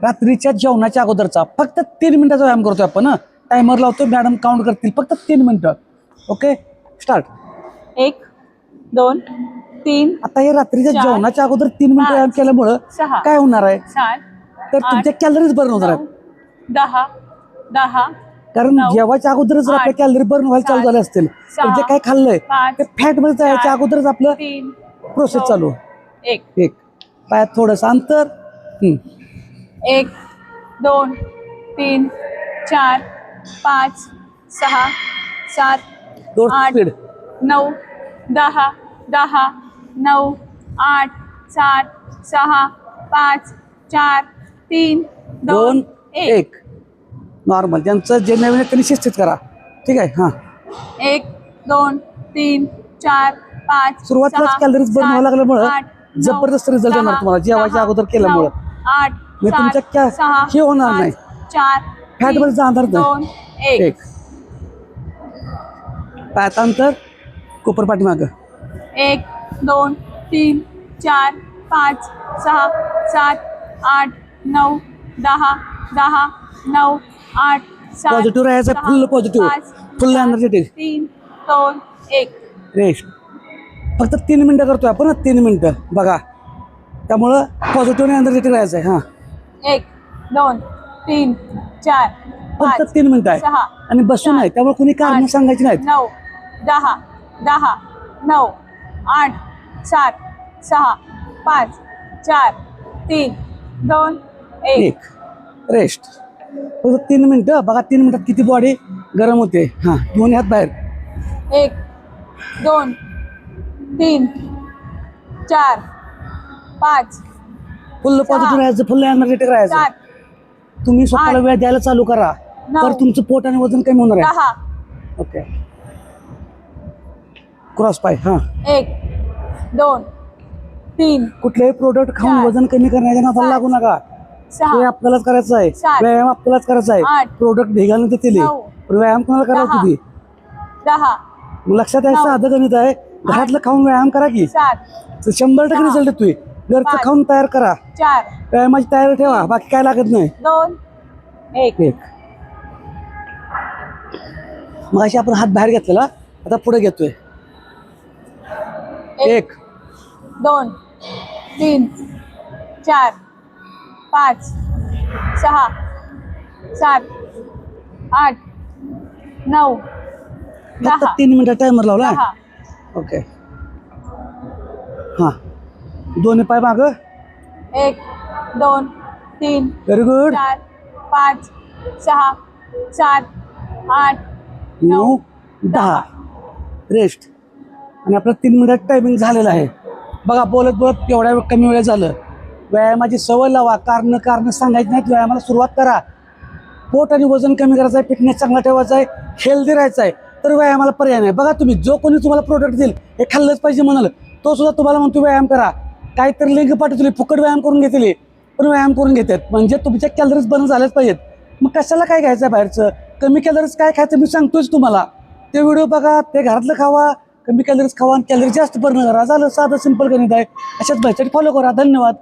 रात्रीच्या जेवणाच्या अगोदरचा फक्त 3 मिनिटाचा व्यायाम करतोय आपण. टायमर लावतो, मॅडम काउंट करतील, फक्त 3 मिनिटं. Okay, start. 1 2 3 आता हे रात्रीच्या 4, जेवणाच्या अगोदर 3 मिनिटं व्यायाम 5, केल्यामुळं 6, काय होणार आहे 7 तर तुमच्या कॅलरीज बर्न होणार आहेत. 10 10 कारण 9, जेवायच्या अगोदरच जर आपल्या 8, कॅलरी बर्न व्हायला चालू 7, झाले असतील तर जे काय खाल्लंय 5, ते फॅट मध्ये जायच्या 4, अगोदरच आपलं 3 प्रोसेस 2, चालू. 1 एक पायात थोडंसं अंतर. 1 2 3 4 5 6 7 दोन 8 स्पीड. 9 10 10 9 8 7 6 5 4 3 2 2 1 1 नॉर्मल. ज्यांचं जे नवीन आहे त्यांनी शिस्तीत करा. ठीक आहे. हां, 1 2 3 4 5 सुरुवातीलाच 6 कॅलरीज बर्न व्हायला लागल्यामुळं 8 जबरदस्त रिझल्ट येणार तुम्हाला जेवायच्या अगोदर केल्यामुळं. 8 मी तुमच्या हे होणार नाही, 4 फॅट मध्ये जाणार 2 नाही. 1 एक पायात अंतर, कोपर पाठीमागं. 1 2 3 4 5 6 7 8 9 10 10 9 8 7 पॉझिटिव्ह राहायचं, फुल पॉझिटिव्ह, फुल एनर्जेटिक. 3 2 1 रेस्ट. फक्त 3 मिनिटं करतोय आपण, 3 मिनिटं बघा. त्यामुळं पॉझिटिव्ह आणि एनर्जेटिक राहायचं आहे. हां, 1 2 3 4 फक्त 5 3 मिनिटं आहे 6 आणि बसून आहे, त्यामुळे कुणी कारण सांगायची नाहीत. 9 10 10 9 8 7 6 5 4 3 2 1 एक रेस्ट. फक्त 3 मिनिटं बघा. 3 मिनिटात किती बॉडी गरम होते. हां, दोन्ही हात बाहेर. 1 2 3 4 5 फुल पॉझिटिव्ह राहायचं, फुल एनर्जेटिक राहायचं. 7 तुम्ही स्वतःला वेळ द्यायला चालू करा तर तुमचं पोट आणि वजन कमी होणार आहे. 10 ओके, क्रॉस पाय. हां, 1 2 3 कुठल्याही प्रोडक्ट खाऊन वजन कमी करण्याच्या नादाला लागू नका. हे 6 आपल्यालाच करायचं आहे, 7, व्यायाम आपल्यालाच करायचा आहे. 8, प्रोडक्ट भेगानं देतील, 9, पण व्यायाम कोणाला करायला किती 10 लक्षात आहे. साधं गणित आहे. घरातलं खाऊन व्यायाम करा की 7 100% रिझल्ट येतोय. घरचं 5, खाऊन तयार करा, 4 व्यायामाची तयारी ठेवा, बाकी काय लागत नाही. 2 1 एक मग अशी आपण हात बाहेर घेतलेला, आता पुढे घेतोय. 1 2 3 4 5 6 7 8 9 फक्त 10 3 मिनिटं टायमर लावला. 10 ओके. हां, दोन्ही पाय मागं. 1 2 3 व्हेरी गुड. 4 5 6 7 8 9 10 रेस्ट. आणि आपलं 3 मिनिटात टायमिंग झालेलं आहे. बघा, बोलत बोलत एवढ्या कमी वेळ झालं. व्यायामाची सवय लावा. कारण सांगायची नाहीत. व्यायामाला सुरुवात करा. पोट आणि वजन कमी करायचं आहे, फिटनेस चांगला ठेवायचा आहे, हेल्दी राहायचं आहे, तर व्यायामाला पर्याय नाही. बघा, तुम्ही जो कोणी तुम्हाला प्रोडक्ट देईल हे खाल्लंच पाहिजे म्हणाल, तो सुद्धा तुम्हाला म्हणतो व्यायाम करा. काहीतरी लिंक पाठवतील, फुकट व्यायाम करून घेतली, पण व्यायाम करून घेतात. म्हणजे तुमच्या कॅलरीज बंद झाल्याच पाहिजेत. मग कशाला काय घ्यायचं आहे बाहेरचं? कमी कॅलरीज काय खायचं मी सांगतोच तुम्हाला. ते व्हिडिओ बघा, ते घरातलं खावा, कमी कॅलरीज खावा आणि कॅलरी जास्त बर्न करा. झालं, साधं सिंपल गणित आहे. अशाच भाषेसाठी फॉलो करा. धन्यवाद.